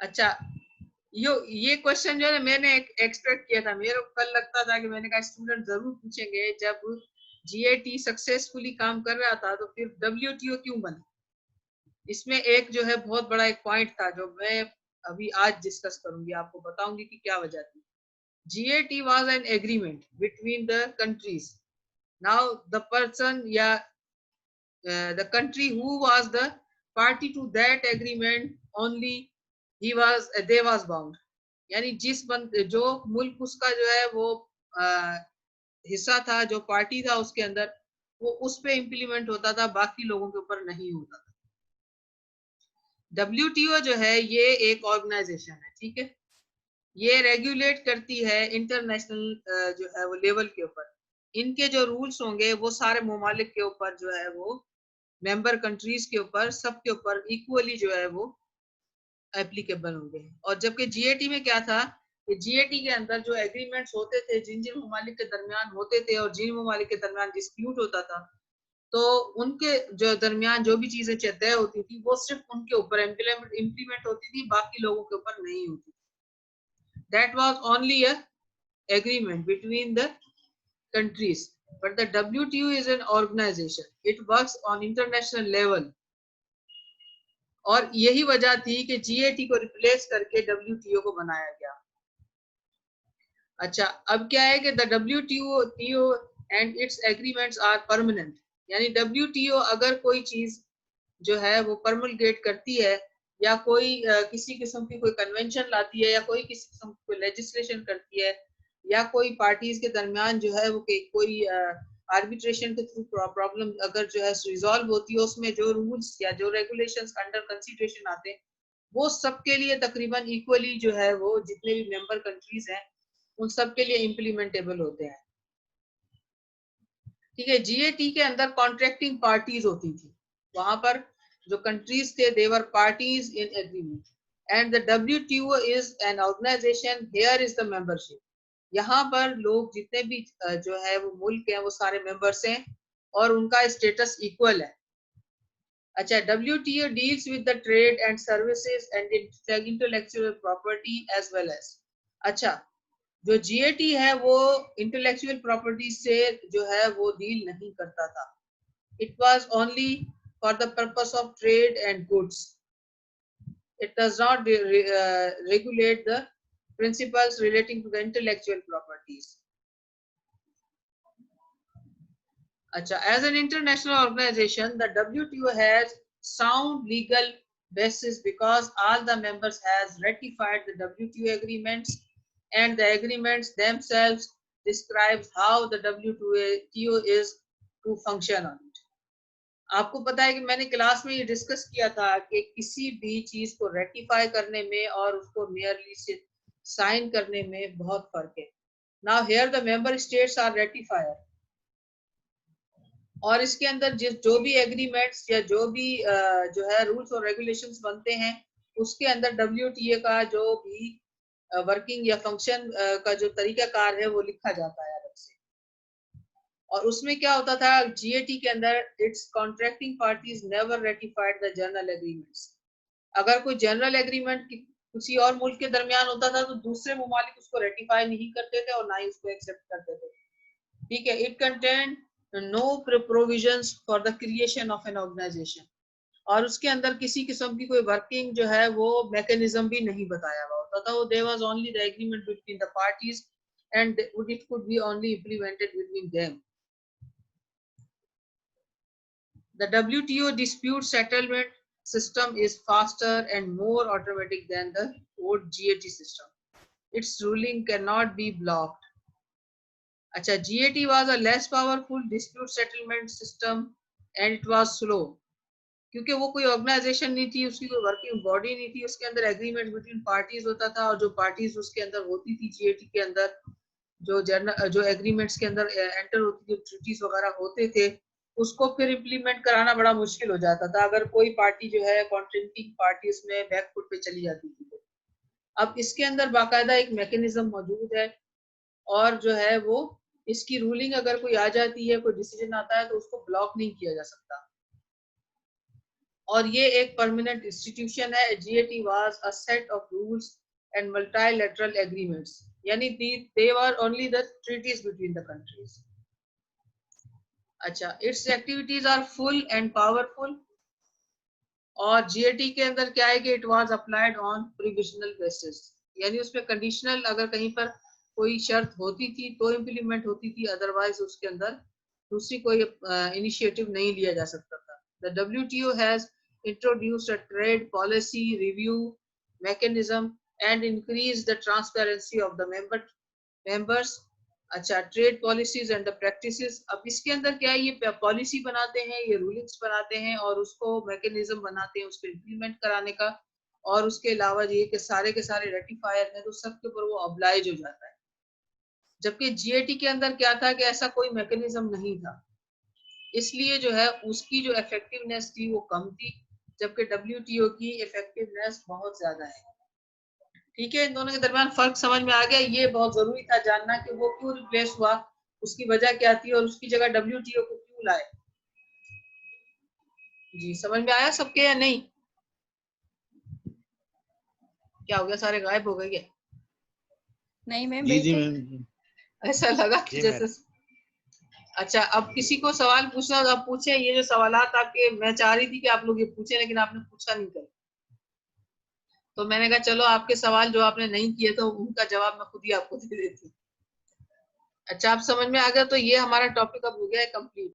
अच्छा, ये क्वेश्चन जो है ना मैंने एक्सपेक्ट किया था, मेरे को कल लगता था कि मैंने कहा स्टूडेंट जरूर पूछेंगे, जब जीएटी सक्सेसफुली काम कर रहा था तो फिर डब्ल्यूटीओ क्यों बना। इसमें एक जो है बहुत बड़ा एक पॉइंट था जो मैं अभी आज डिस्कस करूंगी, आपको बताऊंगी कि क्या वजह थी। GAT was an agreement between the countries. Now the person या the country who was the party to that agreement only they was bound। यानी जो मुल्क उसका जो है वो हिस्सा था, जो पार्टी था उसके अंदर, वो उस पे इम्प्लीमेंट होता था, बाकी लोगों के ऊपर नहीं होता था। डब्ल्यूटीओ जो है ये एक ऑर्गेनाइजेशन है, ठीक है। ये रेगुलेट करती है इंटरनेशनल जो है वो लेवल के ऊपर। इनके जो रूल्स होंगे वो सारे ममालिक के ऊपर जो है वो मेंबर कंट्रीज के ऊपर, सबके ऊपर इक्वली जो है वो एप्लीकेबल होंगे। और जबकि जीएटी में क्या था कि जीएटी के अंदर जो एग्रीमेंट्स होते थे जिन जिन ममालिक के दरमियान होते थे और जिन ममालिक के दरमियान डिस्प्यूट होता था, तो उनके जो दरमियान जो भी चीजें तय होती थी वो सिर्फ उनके ऊपर इम्प्लीमेंट होती थी, बाकी लोगों के ऊपर नहीं होती। That was only a agreement between the countries, but the WTO is an organization, it works on international level। और यही वजह थी कि जीएटी को रिप्लेस करके डब्ल्यूटीओ को बनाया गया। अच्छा, अब क्या है कि the WTO and its agreements are permanent. यानी डब्ल्यूटीओ अगर कोई चीज जो है वो परमलगेट करती है, या कोई किसी किस्म की कोई कन्वेंशन लाती है, या कोई किसी किस्म की कोई लेजिस्लेशन करती है, या कोई पार्टीज के दरमियान जो है वो कोई आर्बिट्रेशन के थ्रू प्रॉब्लम अगर जो है रिजॉल्व होती है, उसमें जो रूल्स या जो रेगुलेशंस अंडर कंसिडरेशन आते हैं वो सबके लिए तकरीबन इक्वली जो है वो जितने भी मेंबर कंट्रीज हैं उन सब के लिए इम्प्लीमेंटेबल होते हैं। ठीक है, जीएटी के अंदर कॉन्ट्रैक्टिंग पार्टीज होती थी, वहां पर जो कंट्रीज थे they were parties in agreement, and the WTO is an organisation, here is the membership. यहाँ पर लोग जितने भी जो है वो मुल्क हैं वो सारे मेंबर्स हैं और उनका स्टेटस इक्वल है। अच्छा, WTO deals with the trade and services and intellectual property as well as. अच्छा, जो जीएटी है वो इंटेलेक्चुअल प्रॉपर्टी से जो है वो डील नहीं करता था। It was only for the purpose of trade and goods. It does not regulate the principles relating to the intellectual properties. अच्छा, as an international organization, the WTO has sound legal basis because all the members has ratified the WTO agreements, and the agreements themselves describes how the WTO is to function on it। आपको पता है कि मैंने class में ये discuss किया था कि किसी भी चीज को रेटिफाई करने में और उसको मेयरली से साइन करने में बहुत फर्क है। Now here the member states are ratifier, और इसके अंदर जो भी एग्रीमेंट्स या जो भी जो है रूल्स और रेगुलेशंस बनते हैं उसके अंदर डब्ल्यूटीए का जो भी वर्किंग या फंक्शन का जो तरीकाकार है वो लिखा जाता है अलग से। और उसमें क्या होता था, जीएटी के अंदर it's contracting parties never ratified the general agreements. अगर कोई जनरल एग्रीमेंट किसी और मुल्क के दरमियान होता था तो दूसरे ममालिक उसको रेटिफाई नहीं करते थे और ना ही उसको एक्सेप्ट करते थे। ठीक है, it contain no provisions for the creation of an organization, और उसके अंदर किसी किस्म की कोई वर्किंग जो है वो मैकेनिज्म भी नहीं बताया हुआ होता था। वो there was only the agreement between the parties and it could be only implemented between them. The WTO dispute settlement system is faster and more automatic than the old GAT system. Its ruling cannot be blocked. अच्छा, GAT was a less powerful dispute settlement system and it was slow, क्योंकि वो कोई organisation नहीं थी, उसकी कोई working body नहीं थी, उसके अंदर एग्रीमेंट बिटवीन पार्टीज होता था, और जो पार्टीज उसके अंदर होती थी जीएटी के अंदर, जो एग्रीमेंट्स के अंदर एंटर होती थी, ट्रीटीज वगैरह होते थे, उसको फिर इम्प्लीमेंट कराना बड़ा मुश्किल हो जाता था अगर कोई पार्टी जो है कॉन्ट्रैक्टिंग पार्टी उसमें बैकफुट पे चली जाती थी। अब इसके अंदर बाकायदा एक मैकेनिज्म मौजूद है, और जो है वो इसकी रूलिंग अगर कोई आ जाती है, कोई डिसीजन आता है तो उसको ब्लॉक नहीं किया जा सकता। और ये एक परमानेंट इंस्टीट्यूशन है। GAT was a set of rules and multilateral agreements, यानी they were only the treaties between the countries. अच्छा, its activities are full and powerful. और GAT के अंदर क्या है कि it was applied on provisional basis, यानी उसमें कंडीशनल अगर कहीं पर कोई शर्त होती थी तो इम्प्लीमेंट होती थी, अदरवाइज उसके अंदर दूसरी कोई इनिशिएटिव नहीं लिया जा सकता था। The WTO has introduced a trade policy review mechanism and increased the transparency of the members। अच्छा, trade policies and the practices. अब इसके अंदर क्या है, ये पॉलिसी बनाते हैं, ये रूलिंग्स बनाते हैं और उसको मैकेनिज्म बनाते हैं उसको इम्प्लीमेंट कराने का। और उसके अलावा ये कि सारे के सारे रेटिफायर हैं तो सबके ऊपर वो ऑब्लाइज हो जाता है। जबकि GAT के अंदर क्या था कि ऐसा कोई मैकेनिज्म नहीं था, इसलिए जो है उसकी जो इफेक्टिवनेस थी वो कम थी, जबकि WTO की इफेक्टिवनेस बहुत ज्यादा है। ठीक है, इन दोनों के दरमियान फर्क समझ में आ गया। ये बहुत जरूरी था जानना कि वो क्यों रिप्लेस हुआ, उसकी वजह क्या थी और उसकी जगह WTO को क्यों लाए। जी, समझ में आया सबके या नहीं? क्या हो गया, सारे गायब हो गए क्या? नहीं मैम, जी जी बैठे। मैम। ऐसा लगा कि जी जैसे। अच्छा, अब किसी को सवाल पूछना हो तो आप पूछे। ये जो सवालात आपके, मैं चाह रही थी कि आप लोग ये पूछे लेकिन आपने पूछा नहीं कर, तो मैंने कहा चलो आपके सवाल जो आपने नहीं किए तो उनका जवाब मैं खुद ही आपको दे देती हूँ। अच्छा, आप समझ में आ गया। तो ये हमारा टॉपिक अब हो गया है कंप्लीट।